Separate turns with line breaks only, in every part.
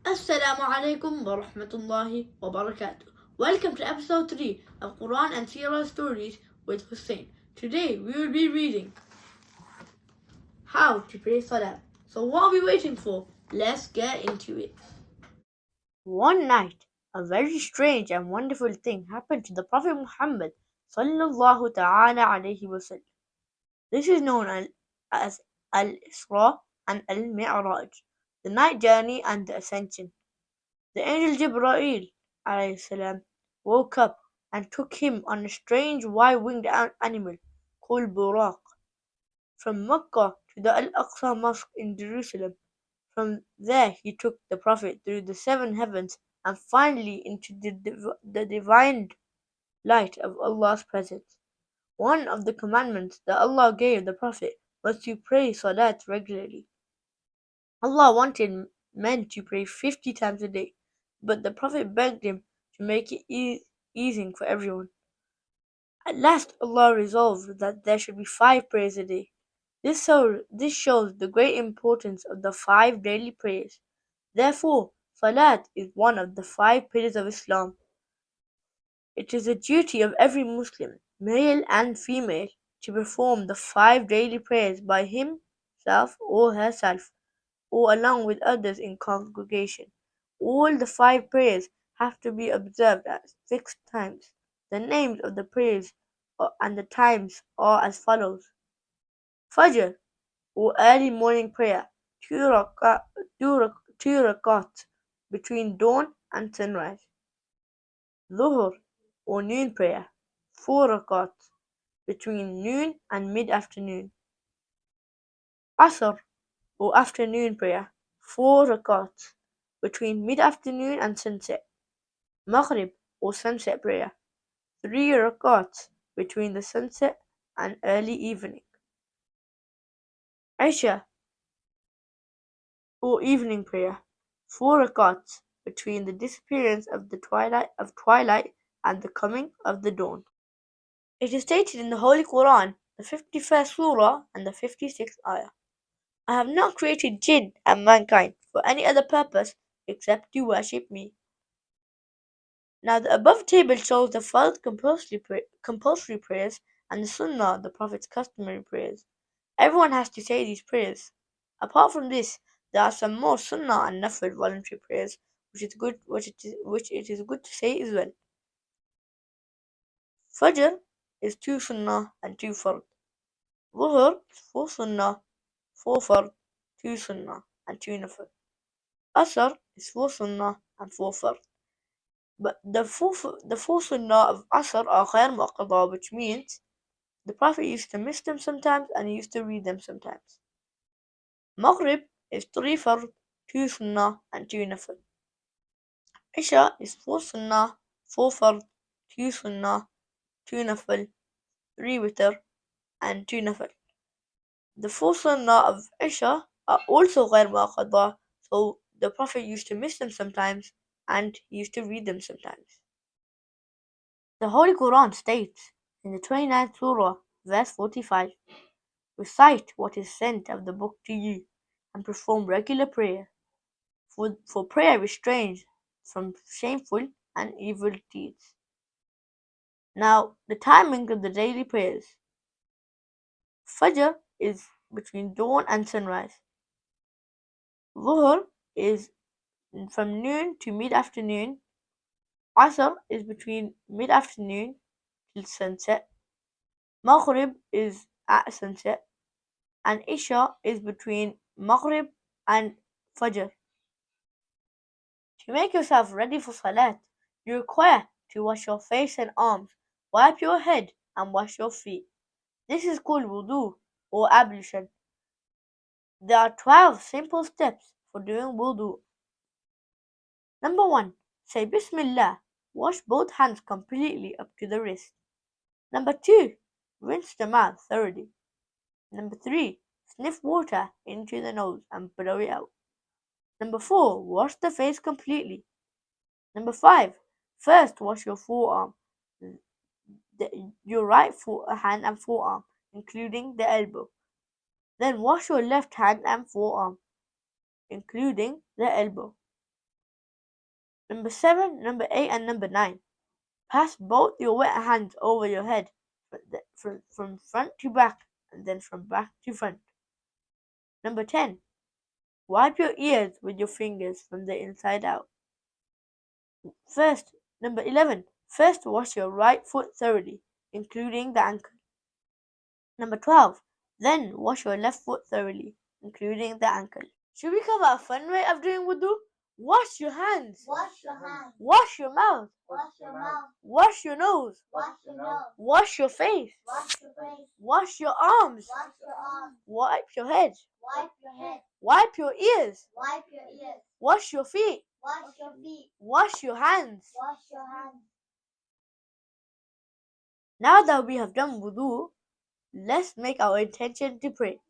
Assalamu alaikum wa rahmatullahi wa barakatuh. Welcome to episode 3 of Quran and Seerah stories with Hussein. Today we will be reading How to Pray Salah. So what are we waiting for? Let's get into it. One night, a very strange and wonderful thing happened to the Prophet Muhammad sallallahu ta'ala alayhi wasallam. This is known as Al-Isra and Al-Mi'raj, the night journey and the ascension. The angel Jibreel (alayhi) woke up and took him on a strange white-winged animal called Buraq from Mecca to the Al-Aqsa Mosque in Jerusalem. From there he took the Prophet through the seven heavens and finally into the divine light of Allah's presence. One of the commandments that Allah gave the Prophet was to pray Salat regularly. Allah wanted men to pray 50 times a day, but the Prophet begged him to make it easy for everyone. At last Allah resolved that there should be 5 prayers a day. This shows the great importance of the 5 daily prayers. Therefore, Salat is one of the 5 pillars of Islam. It is a duty of every Muslim, male and female, to perform the 5 daily prayers by himself or herself, or along with others in congregation. All the 5 prayers have to be observed at fixed times. The names of the prayers and the times are as follows: Fajr, or early morning prayer, 2 rakat between dawn and sunrise. Dhuhr, or noon prayer, 4 rakat between noon and mid-afternoon. Asr, or afternoon prayer, 4 rakats between mid-afternoon and sunset. Maghrib, or sunset prayer, 3 rakats between the sunset and early evening. Isha, or evening prayer, 4 rakats between the disappearance of the twilight and the coming of the dawn. It is stated in the Holy Quran, the 51st surah and the 56th ayah, I have not created jinn and mankind for any other purpose except to worship me. Now the above table shows the fard compulsory prayers and the sunnah, the Prophet's customary prayers. Everyone has to say these prayers. Apart from this, there are some more sunnah and nafil voluntary prayers, which it is good to say as well. Fajr is 2 sunnah and 2 fard. Dhuhr is 4 sunnah, 4 fard, 2 sunnah and 2 nafil. Asr is 4 sunnah and 4 fard. But the four sunnah of Asr are غير muqaddah, which means the Prophet used to miss them sometimes and he used to read them sometimes. Maghrib is 3 fard, 2 sunnah and 2 nafil. Isha is 4 sunnah, 4 fard, 2 sunnah, 2 nafil, 3 witr and 2 nafil. The 4 sunnah of Isha are also غير muqaddah, so the Prophet used to miss them sometimes and he used to read them sometimes. The Holy Quran states in the 29th Surah, verse 45, Recite what is sent of the book to you, and perform regular prayer, for prayer restrains from shameful and evil deeds. Now, the timing of the daily prayers. Fajr is between dawn and sunrise. Dhuhr is from noon to mid-afternoon. Asr is between mid-afternoon till sunset. Maghrib is at sunset. And Isha is between Maghrib and Fajr. To make yourself ready for Salat, you require to wash your face and arms, wipe your head, and wash your feet. This is called wudu or ablution. There are 12 simple steps for doing wudu. Number 1. Say Bismillah. Wash both hands completely up to the wrist. Number 2. Rinse the mouth thoroughly. Number 3. Sniff water into the nose and blow it out. Number 4. Wash the face completely. Number 5. First wash your forearm, your right hand and forearm, including the elbow. Then wash your left hand and forearm, including the elbow. Number 7, number 8, and number 9. Pass both your wet hands over your head from front to back and then from back to front. Number 10. Wipe your ears with your fingers from the inside out. First, number 11. First, wash your right foot thoroughly, including the ankle. Number 12. Then, wash your left foot thoroughly, including the ankle. Should we cover a fun way of doing wudu? Wash your hands.
Wash your hands.
Wash your mouth.
Wash your mouth.
Wash your nose.
Wash your nose.
Wash your face.
Wash your face.
Wash your arms.
Wash your arms.
Wipe your head.
Wipe your head.
Wipe your ears.
Wipe your ears.
Wash your feet.
Wash your feet.
Wash your hands.
Wash your hands.
Now that we have done wudu, let's make our intention to pray.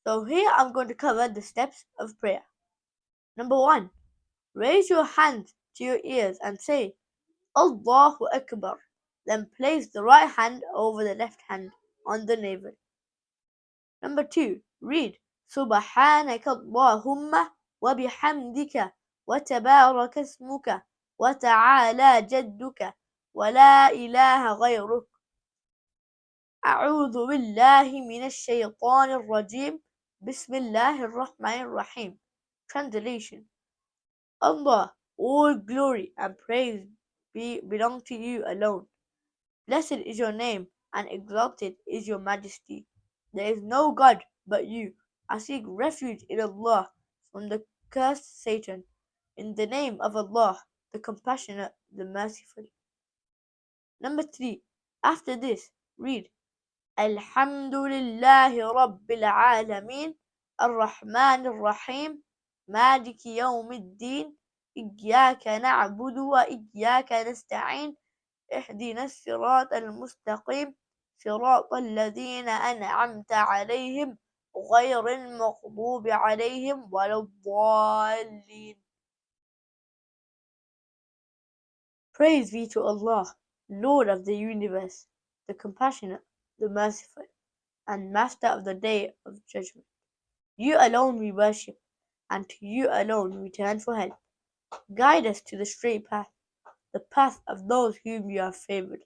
So here I'm going to cover the steps of prayer. Number 1. Raise your hands to your ears and say, Allahu Akbar. Then place the right hand over the left hand on the navel. Number 2. Read, Subhanaka Allahumma wa bihamdika wa tabaraka ismuka wa ta'ala jadduka wa la ilaha ghayruk. أعوذ بالله من الشيطان الرجيم بسم الله الرحمن الرحيم. Translation. Allah, all glory and praise belong to you alone. Blessed is your name and exalted is your majesty. There is no God but you. I seek refuge in Allah from the cursed Satan. In the name of Allah, the compassionate, the merciful. Number 3. After this, read, الحمد لله رب العالمين الرحمن الرحيم مالك يوم الدين إياك نعبد وإياك نستعين اهدنا الصراط المستقيم صراط الذين أنعمت عليهم غير المغضوب عليهم ولا الضالين. Praise be to Allah, Lord of the universe, the compassionate, the merciful, and Master of the Day of Judgment. You alone we worship, and to you alone we turn for help. Guide us to the straight path, the path of those whom you have favored,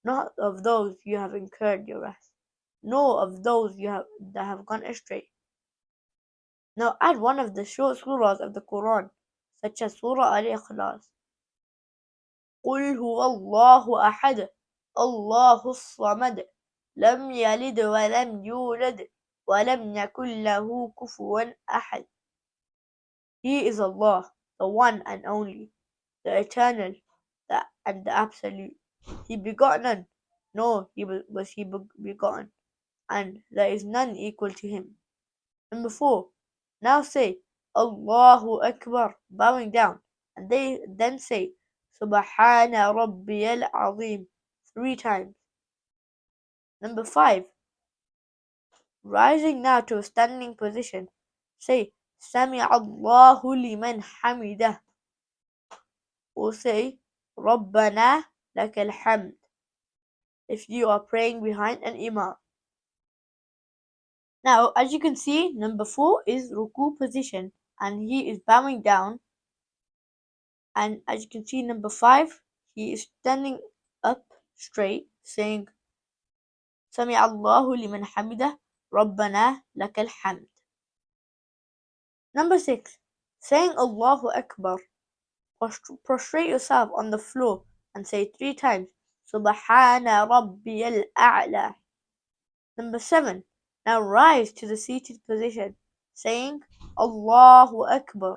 not of those you have incurred your wrath, nor of those that have gone astray. Now add one of the short surahs of the Quran, such as Surah Al-Ikhlas. قل هو الله أحد الله الصمد لم يلد ولم يولد ولم يكن له كفوا أحد. He is Allah, the one and only, the eternal, and the absolute. He begot none, nor was he begotten, and there is none equal to him. Number 4. Now say, Allahu Akbar, bowing down, and then say, Subhana Rabbiyal Azim, 3 times. Number 5. Rising now to a standing position, say, Sami Allahu liman hamidah, or say, Rabbana lakal hamd, if you are praying behind an imam. Now, as you can see, number 4 is ruku position, and he is bowing down. And as you can see, number 5, he is standing up straight, saying, Sami Allahu liman hamidah, Rabbana lakal hamd. Number 6, saying Allahu Akbar. Prostrate yourself on the floor and say 3 times, Subhana Rabbiyal A'la. Number 7, now rise to the seated position, saying Allahu Akbar,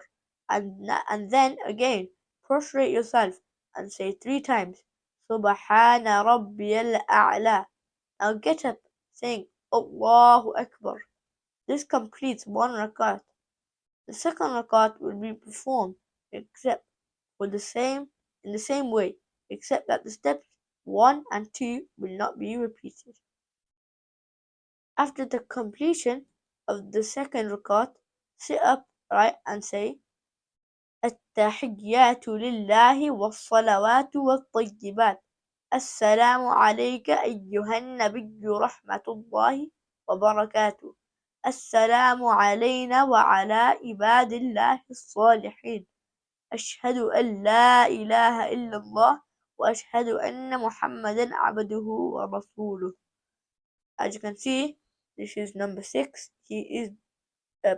and then again prostrate yourself and say 3 times, Subhana Rabbiyal A'la. Now get up, saying Allahu Akbar. This completes 1 rakat. The second rakat will be performed in the same way, except that the steps 1 and 2 will not be repeated. After the completion of the second rakat, sit upright and say, التحيات لله والصلوات والطيبات السلام عليك أيها النبي رحمة الله وبركاته السلام علينا وعلى عباد الله الصالحين أشهد أن لا إله إلا الله وأشهد أن محمدا عبده ورسوله. As you can see, this is number 6. He is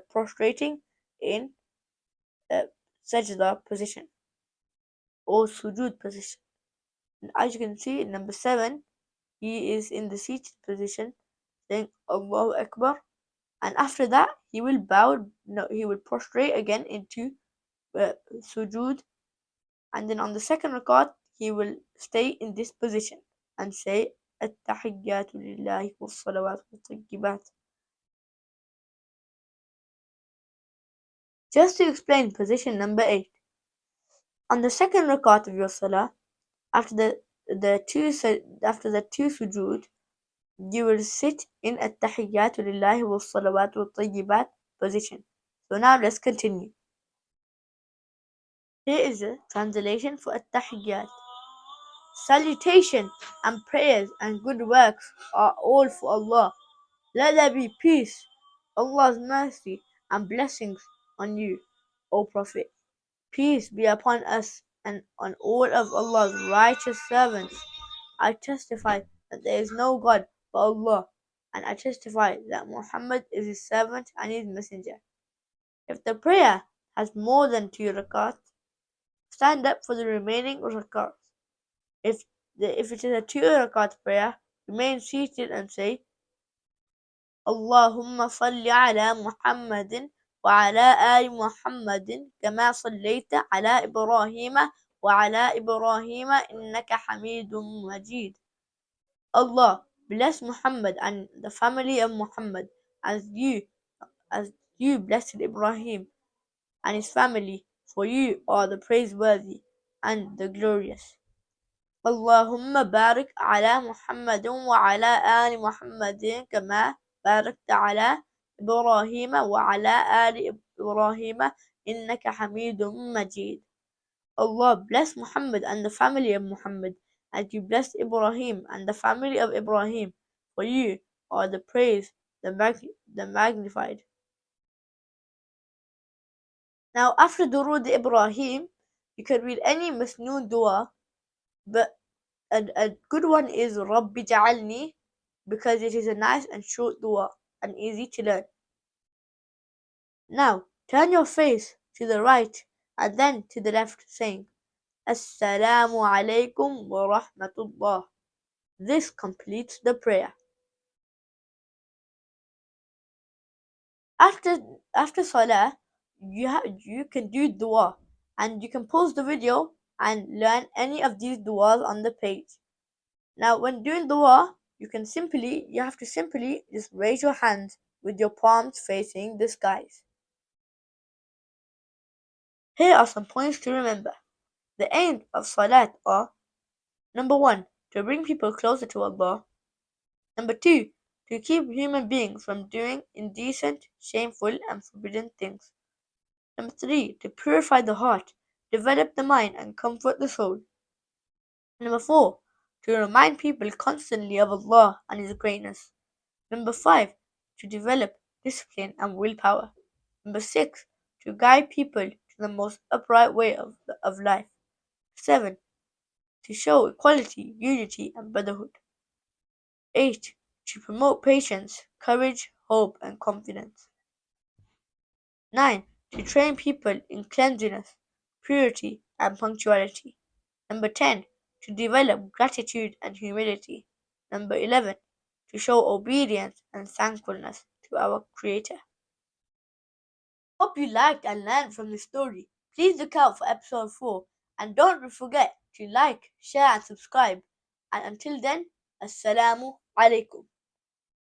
prostrating in sajda position or sujud position. And as you can see, in number 7, he is in the seated position saying Allahu Akbar, and after that he will he will prostrate again into sujud, and then on the second rakat he will stay in this position and say التحيات لله والصلوات والطيبات. Just to explain position number 8, on the second rakat of your salah, after the two sujood, you will sit in التحيات لله والصلوات والطيبات position. So now let's continue. Here is a translation for التحيات. Salutation and prayers and good works are all for Allah. Let there be peace, Allah's mercy and blessings on you, O Prophet. Peace be upon us and on all of Allah's righteous servants. I testify that there is no God but Allah, and I testify that Muhammad is his servant and his messenger. If the prayer has more than 2 rakats, stand up for the remaining rakats. If it is a 2 rakat prayer, remain seated and say اللهم صل على محمد وعلى آل محمد كما صليت على إبراهيم وعلى إبراهيم إنك حميد مجيد. Allah bless Muhammad and the family of Muhammad as you blessed Ibrahim and his family, for you are the praiseworthy and the glorious. اللهم بارك على محمد وعلى آل محمد كما باركت على إبراهيم وعلى آل إبراهيم إنك حميد مجيد. Allah bless Muhammad and the family of Muhammad as you blessed Ibrahim and the family of Ibrahim, for you are the praised, the magnified. Now after Durud Ibrahim, you can read any Masnoon dua, but a good one is Rabbi Ja'alni, because it is a nice and short dua and easy to learn. Now turn your face to the right and then to the left, saying Assalamu alaikum wa rahmatullah. This completes the prayer. After Salah, you can do dua, and you can pause the video and learn any of these duas on the page. Now when doing dua, you have to simply just raise your hands with your palms facing the skies. Here are some points to remember. The aims of Salat are: number 1, to bring people closer to Allah. Number 2, to keep human beings from doing indecent, shameful, and forbidden things. Number 3, to purify the heart, develop the mind, and comfort the soul. Number 4, to remind people constantly of Allah and His greatness. Number 5, to develop discipline and willpower. Number 6, to guide people to the most upright way of life. 7, to show equality, unity, and brotherhood. 8, to promote patience, courage, hope, and confidence. 9, to train people in cleanliness, purity, and punctuality. Number 10, to develop gratitude and humility. Number 11, to show obedience and thankfulness to our Creator. Hope you liked and learned from this story. Please look out for episode 4 and don't forget to like, share, and subscribe. And until then, Assalamu alaikum.